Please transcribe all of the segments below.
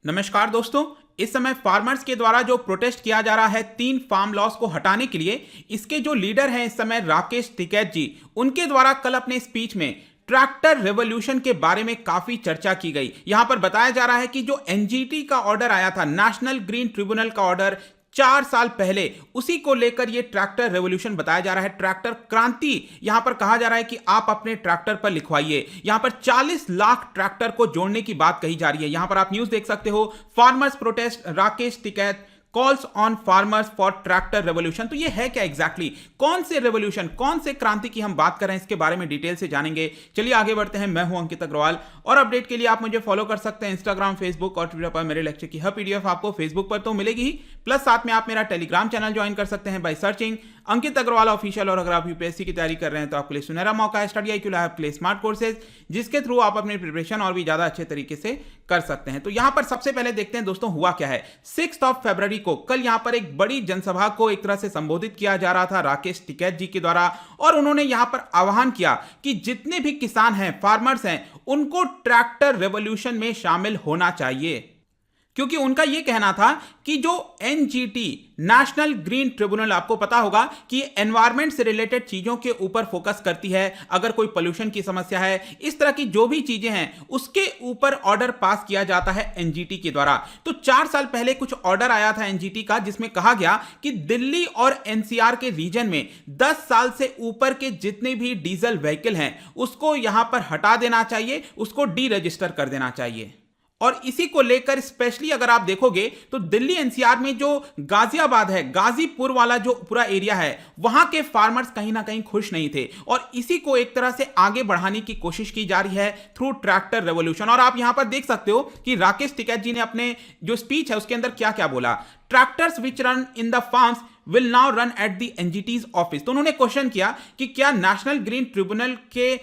नमस्कार दोस्तों। इस समय फार्मर्स के द्वारा जो प्रोटेस्ट किया जा रहा है 3 फार्म लॉस को हटाने के लिए, इसके जो लीडर हैं इस समय राकेश टिकैत जी, उनके द्वारा कल अपने स्पीच में ट्रैक्टर रेवोल्यूशन के बारे में काफी चर्चा की गई। यहां पर बताया जा रहा है कि जो एनजीटी का ऑर्डर आया था, नेशनल ग्रीन ट्रिब्यूनल का ऑर्डर 4 साल पहले, उसी को लेकर यह ट्रैक्टर रेवोल्यूशन बताया जा रहा है, ट्रैक्टर क्रांति। यहां पर कहा जा रहा है कि आप अपने ट्रैक्टर पर लिखवाइए। यहां पर 40 लाख ट्रैक्टर को जोड़ने की बात कही जा रही है। यहां पर आप न्यूज देख सकते हो, farmers protest, Rakesh Tikait calls on farmers for tractor revolution. तो ये है क्या एग्जैक्टली कौन से रेवोल्यूशन, कौन से क्रांति की हम बात कर रहे हैं, इसके बारे में डिटेल से जानेंगे। चलिए आगे बढ़ते हैं। मैं हूं अंकित अग्रवाल और अपडेट के लिए आप मुझे फॉलो कर सकते हैं इंस्टाग्राम, फेसबुक और ट्विटर पर। मेरे लेक्चर की हर पीडीएफ आपको फेसबुक पर तो मिलेगी ही, प्लस साथ में आप मेरा टेलीग्राम चैनल ज्वाइन कर सकते हैं by searching Ankit Agrawal official. और अगर आप यूपीएससी की तैयारी कर रहे हैं तो आपके लिए सुनहरा मौका है स्टडी IQ लैब के लिए स्मार्ट कोर्सेज, जिसके थ्रू आप अपनी प्रिपरेशन और भी ज्यादा अच्छे तरीके से कर सकते हैं। तो यहां पर सबसे पहले देखते हैं दोस्तों हुआ क्या है। 6 फरवरी को कल यहां पर एक बड़ी जनसभा को एक तरह से संबोधित किया जा रहा था राकेश टिकैत जी के द्वारा, और उन्होंने यहां पर आह्वान किया कि जितने भी किसान हैं, फार्मर्स हैं, उनको ट्रैक्टर रेवोल्यूशन में शामिल होना चाहिए। क्योंकि उनका यह कहना था कि जो एनजीटी, नेशनल ग्रीन ट्रिब्यूनल, आपको पता होगा कि एनवायरमेंट से रिलेटेड चीजों के ऊपर फोकस करती है। अगर कोई पोल्यूशन की समस्या है, इस तरह की जो भी चीजें हैं, उसके ऊपर ऑर्डर पास किया जाता है एनजीटी के द्वारा। तो 4 साल पहले कुछ ऑर्डर आया था एनजीटी का, जिसमें कहा गया कि दिल्ली और एनसीआर के रीजन में 10 साल से ऊपर के जितने भी डीजल व्हीकल हैं, उसको यहां पर हटा देना चाहिए, उसको डी रजिस्टर कर देना चाहिए। और इसी को लेकर स्पेशली अगर आप देखोगे तो दिल्ली एनसीआर में जो गाजियाबाद है, गाजीपुर वाला जो पूरा एरिया है, वहां के फार्मर्स कहीं ना कहीं खुश नहीं थे, और इसी को एक तरह से आगे बढ़ाने की कोशिश की जा रही है थ्रू ट्रैक्टर रेवोल्यूशन। और आप यहां पर देख सकते हो कि राकेश टिकैत जी ने अपने जो स्पीच है उसके अंदर क्या क्या बोला। Tractors which run in the farms will now run at the NGT's office. तो उन्होंने क्वेश्चन किया कि क्या नेशनल ग्रीन ट्रिब्यूनल के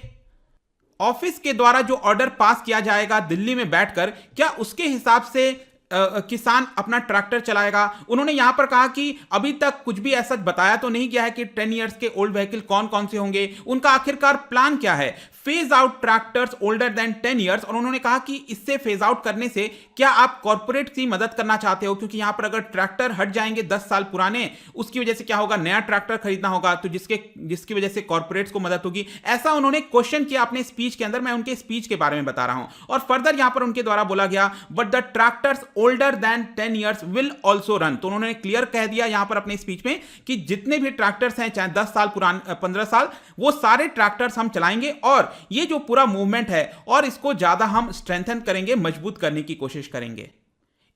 ऑफिस के द्वारा जो ऑर्डर पास किया जाएगा दिल्ली में बैठकर, क्या उसके हिसाब से किसान अपना ट्रैक्टर चलाएगा। उन्होंने यहां पर कहा कि अभी तक कुछ भी ऐसा बताया तो नहीं गया है कि 10 इयर्स के ओल्ड व्हीकल कौन कौन से होंगे, उनका आखिरकार प्लान क्या है। Phase out tractors older than 10 years, और उन्होंने कहा कि इससे फेज आउट करने से क्या आप कॉर्पोरेट की मदद करना चाहते हो, क्योंकि यहां पर अगर ट्रैक्टर हट जाएंगे 10 साल पुराने, उसकी वजह से क्या होगा, नया ट्रैक्टर खरीदना होगा, तो जिसकी वजह से कॉर्पोरेट्स को मदद होगी। ऐसा उन्होंने क्वेश्चन किया अपने स्पीच के अंदर। मैं उनके स्पीच के बारे में बता रहा हूं। और फर्दर यहां पर उनके द्वारा बोला गया, but the tractors older than 10 years will also run. तो उन्होंने क्लियर कह दिया यहां पर अपने स्पीच में कि जितने भी ट्रैक्टर्स हैं, चाहे 10 साल पुराने, 15 साल, वो सारे ट्रैक्टर्स हम चलाएंगे, और ये जो पूरा मूवमेंट है और इसको ज्यादा हम स्ट्रेंथन करेंगे, मजबूत करने की कोशिश करेंगे।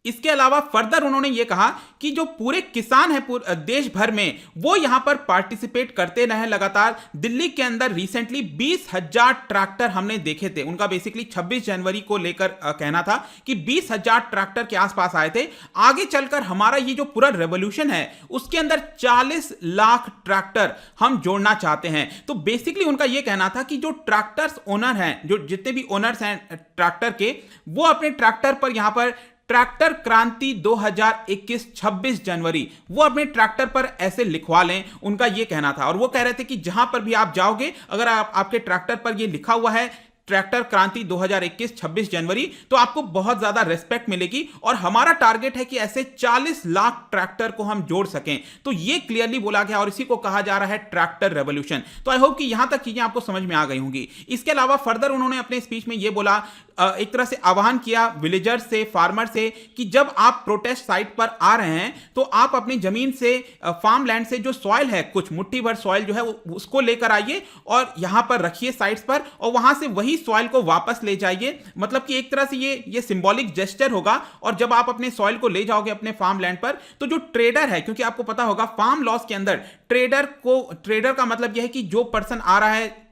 इसके अलावा फर्दर उन्होंने यह कहा कि जो पूरे किसान हैं देश भर में, वो यहां पर पार्टिसिपेट करते रहे लगातार। दिल्ली के अंदर रिसेंटली 20,000 ट्रैक्टर हमने देखे थे। उनका बेसिकली 26 जनवरी को लेकर कहना था कि 20,000 ट्रैक्टर के आसपास आए थे। आगे चलकर हमारा ये जो पूरा रेवोल्यूशन है, उसके अंदर 40 लाख ट्रैक्टर हम जोड़ना चाहते हैं। तो बेसिकली उनका यह कहना था कि जो ट्रैक्टर्स ओनर हैं, जो जितने भी ओनर्स हैं ट्रैक्टर के, वो अपने ट्रैक्टर पर यहां पर ट्रैक्टर क्रांति 2021 26 जनवरी वो अपने ट्रैक्टर पर ऐसे लिखवा लें, उनका यह कहना था। और वो कह रहे थे कि जहां पर भी आप जाओगे, अगर आपके ट्रैक्टर पर यह लिखा हुआ है ट्रैक्टर क्रांति 2021 26 जनवरी, तो आपको बहुत ज्यादा रेस्पेक्ट मिलेगी। और हमारा टारगेट है कि ऐसे 40 लाख ट्रैक्टर को हम जोड़ सकें। तो ये क्लियरली बोला गया, और इसी को कहा जा रहा है ट्रैक्टर रेवोल्यूशन। तो आई होप कि यहां तक चीजें आपको समझ में आ गई होंगी। इसके अलावा फर्दर उन्होंने अपने स्पीच में यह बोला, एक तरह से आह्वान किया विलेजर्स से, फार्मर से, कि जब आप प्रोटेस्ट साइट पर आ रहे हैं तो आप अपनी जमीन से, फार्म लैंड से जो सॉइल है, कुछ मुट्ठी भर सॉइल जो है उसको लेकर आइए और यहां पर रखिए साइट्स पर, और वहां से वही सॉइल को वापस ले जाइए। मतलब कि एक तरह से ये सिंबॉलिक जेस्चर होगा। और जब आप अपने सॉइल को ले जाओगे अपने फार्म लैंड पर, तो जो ट्रेडर है, क्योंकि आपको पता होगा फार्म लॉस के अंदर ट्रेडर का मतलब यह है कि जो पर्सन आ रहा है,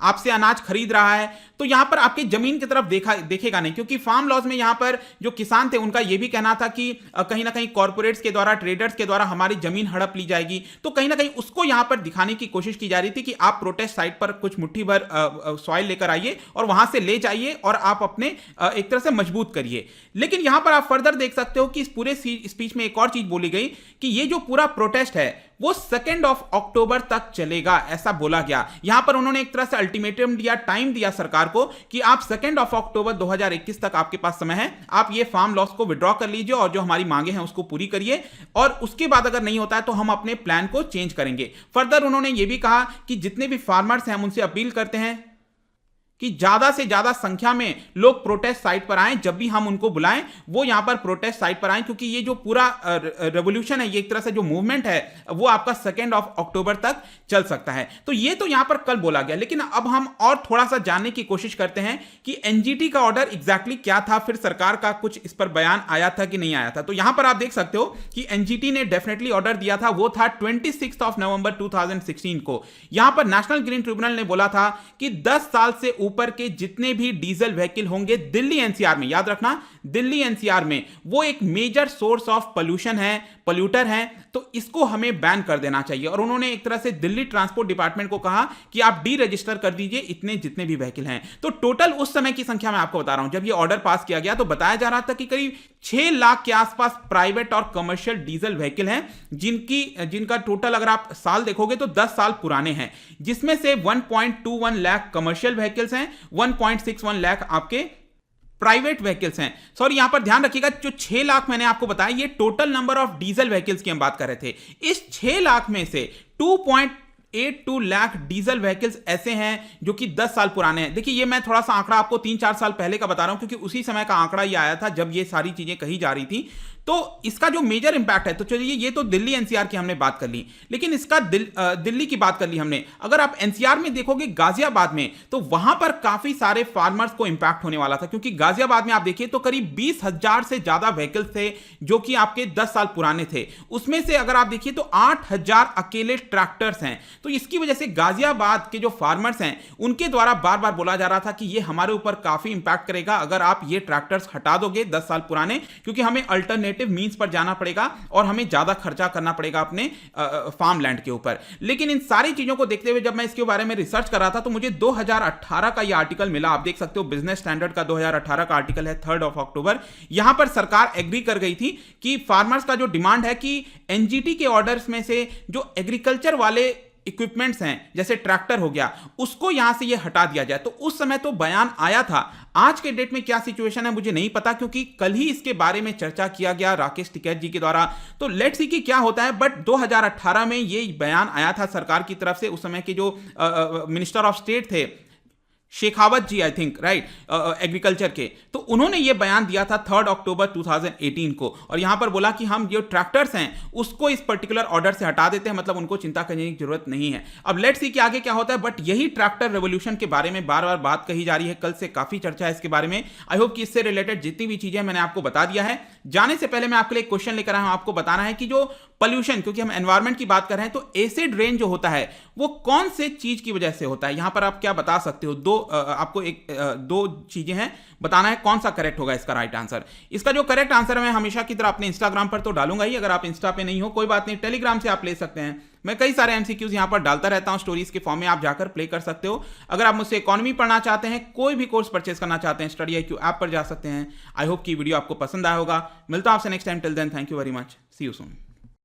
आपसे अनाज खरीद रहा है, तो यहां पर आपकी जमीन की तरफ देखेगा नहीं। क्योंकि फार्म लॉज में यहां पर जो किसान थे, उनका यह भी कहना था कि कहीं ना कहीं कॉर्पोरेट्स के द्वारा, ट्रेडर्स के द्वारा हमारी जमीन हड़प ली जाएगी। तो कहीं ना कहीं उसको यहां पर दिखाने की कोशिश की जा रही थी कि आप प्रोटेस्ट साइट पर कुछ मुट्ठी भर सॉइल लेकर आइए और वहां से ले जाइए और आप अपने एक तरह से मजबूत करिए। लेकिन यहां पर आप फर्दर देख सकते हो कि इस पूरे स्पीच में एक और चीज बोली गई कि ये जो पूरा प्रोटेस्ट है वो 2 अक्टूबर तक चलेगा, ऐसा बोला गया। यहां पर उन्होंने एक तरह से अल्टीमेटम दिया, टाइम दिया सरकार को कि आप 2 अक्टूबर 2021 तक आपके पास समय है, आप ये फार्म लॉस को विड्रॉ कर लीजिए और जो हमारी मांगे हैं उसको पूरी करिए, और उसके बाद अगर नहीं होता है तो हम अपने प्लान को चेंज करेंगे। फर्दर उन्होंने ये भी कहा कि जितने भी फार्मर्स हैं हम उनसे अपील करते हैं कि ज्यादा से ज्यादा संख्या में लोग प्रोटेस्ट साइट पर आएं, जब भी हम उनको बुलाएं वो यहां पर प्रोटेस्ट साइट पर आएं, क्योंकि ये जो पूरा रेवोल्यूशन है, ये एक तरह से जो मूवमेंट है वो आपका 2 अक्टूबर तक चल सकता है। तो ये तो यहां पर कल बोला गया, लेकिन अब हम और थोड़ा सा जानने की कोशिश करते हैं कि एनजीटी का ऑर्डर एग्जैक्टली क्या था, फिर सरकार का कुछ इस पर बयान आया था कि नहीं आया था। तो यहां पर आप देख सकते हो कि एनजीटी ने डेफिनेटली ऑर्डर दिया था, वो था 26 नवंबर 2016 को। यहां पर नेशनल ग्रीन ट्रिब्यूनल ने बोला था कि 10 साल से ऊपर के जितने भी डीजल व्हीकल होंगे दिल्ली एनसीआर में, याद रखना दिल्ली एनसीआर में, वो एक मेजर सोर्स ऑफ पोल्यूशन है, पोल्यूटर है, तो इसको हमें बैन कर देना चाहिए। और उन्होंने एक तरह से दिल्ली ट्रांसपोर्ट डिपार्टमेंट को कहा कि आप डी रजिस्टर कर दीजिए इतने जितने भी व्हीकल हैं। तो टोटल उस समय की संख्या मैं आपको बता रहा हूं, जब ये ऑर्डर पास किया गया तो बताया जा रहा था कि करीब 6 लाख के आसपास प्राइवेट और कमर्शियल डीजल व्हीकल हैं, जिनका टोटल अगर आप साल देखोगे तो 10 साल पुराने हैं, जिसमें से 1.21 लाख कमर्शियल व्हीकल्स हैं, 1.61 लाख आपके प्राइवेट व्हीकल्स हैं। सॉरी, यहां पर ध्यान रखिएगा, जो 6 लाख मैंने आपको बताया ये total number of diesel vehicles की हम बात कर रहे थे। इस 6 लाख में से 2.82 लाख डीजल व्हीकल्स ऐसे हैं जो कि 10 साल पुराने हैं। देखिए, ये मैं थोड़ा सा आंकड़ा आपको 3-4 साल पहले का बता रहा हूं, क्योंकि उसी समय का आंकड़ा ये आया था जब ये सारी चीजें कही जा रही थी। तो इसका जो मेजर इंपैक्ट है, तो चलिए ये तो दिल्ली एनसीआर की हमने बात कर ली, लेकिन इसका दिल्ली की बात कर ली हमने। अगर आप एनसीआर में देखोगे गाजियाबाद में, तो वहां पर काफी सारे फार्मर्स को इंपैक्ट होने वाला था, क्योंकि गाजियाबाद में आप देखिए तो करीब 20,000 से ज्यादा व्हीकल्स थे जो कि आपके 10 साल पुराने थे। उसमें से अगर आप देखिए तो 8,000 अकेले ट्रैक्टर्स हैं। तो इसकी वजह से गाजियाबाद के जो फार्मर्स हैं उनके द्वारा बार बार बोला जा रहा था कि ये हमारे ऊपर काफी इंपैक्ट करेगा अगर आप ये ट्रैक्टर्स हटा दोगे 10 साल पुराने, क्योंकि हमें अल्टरनेटिव मींस पर जाना पड़ेगा और हमें ज्यादा खर्चा करना पड़ेगा अपने फार्म लैंड के ऊपर। लेकिन इन सारी चीजों को देखते हुए जब मैं इसके बारे में रिसर्च कर रहा था तो मुझे 2018 का यह आर्टिकल मिला। आप देख सकते हो बिजनेस स्टैंडर्ड का 2018 का आर्टिकल है 3 अक्टूबर। यहां पर सरकार एग्री कर गई थी कि फार्मर्स का जो डिमांड है कि एनजीटी के ऑर्डर्स में से जो एग्रीकल्चर वाले इक्विपमेंट्स हैं जैसे ट्रैक्टर हो गया, उसको यहां से ये हटा दिया जाए। तो उस समय तो बयान आया था। आज के डेट में क्या सिचुएशन है मुझे नहीं पता, क्योंकि कल ही इसके बारे में चर्चा किया गया राकेश टिकैत जी के द्वारा। तो लेट्स सी कि क्या होता है। बट 2018 में ये बयान आया था सरकार की तरफ से। उस समय के जो मिनिस्टर ऑफ स्टेट थे शेखावत जी, आई थिंक, राइट, एग्रीकल्चर के, तो उन्होंने ये बयान दिया था 3 अक्टूबर 2018 को, और यहां पर बोला कि हम जो ट्रैक्टर्स हैं उसको इस पर्टिकुलर ऑर्डर से हटा देते हैं, मतलब उनको चिंता करने की जरूरत नहीं है। अब लेट्स सी कि आगे क्या होता है। बट यही ट्रैक्टर रेवोल्यूशन के बारे में बार बार बात कही जा रही है, कल से काफी चर्चा है इसके बारे में। आई होप कि इससे रिलेटेड जितनी भी चीजें मैंने आपको बता दिया है। जाने से पहले मैं आपके लिए एक क्वेश्चन लेकर आया हूं, आपको बताना है कि जो पोल्यूशन, क्योंकि हम एनवायरमेंट की बात कर रहे हैं, तो एसिड रेन जो होता है वो कौन से चीज की वजह से होता है। यहां पर आप क्या बता सकते हो? आपको दो चीजें हैं, बताना है कौन सा करेक्ट होगा इसका राइट आंसर। इसका जो करेक्ट आंसर है मैं हमेशा की तरह अपने इंस्टाग्राम पर तो डालूंगा ही। अगर आप इंस्टा पे नहीं हो कोई बात नहीं, टेलीग्राम से आप ले सकते हैं। मैं कई सारे एमसीक्यूज यहां पर डालता रहता हूं, स्टोरीज के फॉर्म में आप जाकर प्ले कर सकते हो। अगर आप मुझसे इकोनॉमी पढ़ना चाहते हैं, कोई भी कोर्स परचेज करना चाहते हैं, स्टडी IQ ऐप पर जा सकते हैं। आई होप कि वीडियो आपको पसंद आया होगा। मिलता हूं आपसे next time. Till then, thank you very much, see you soon.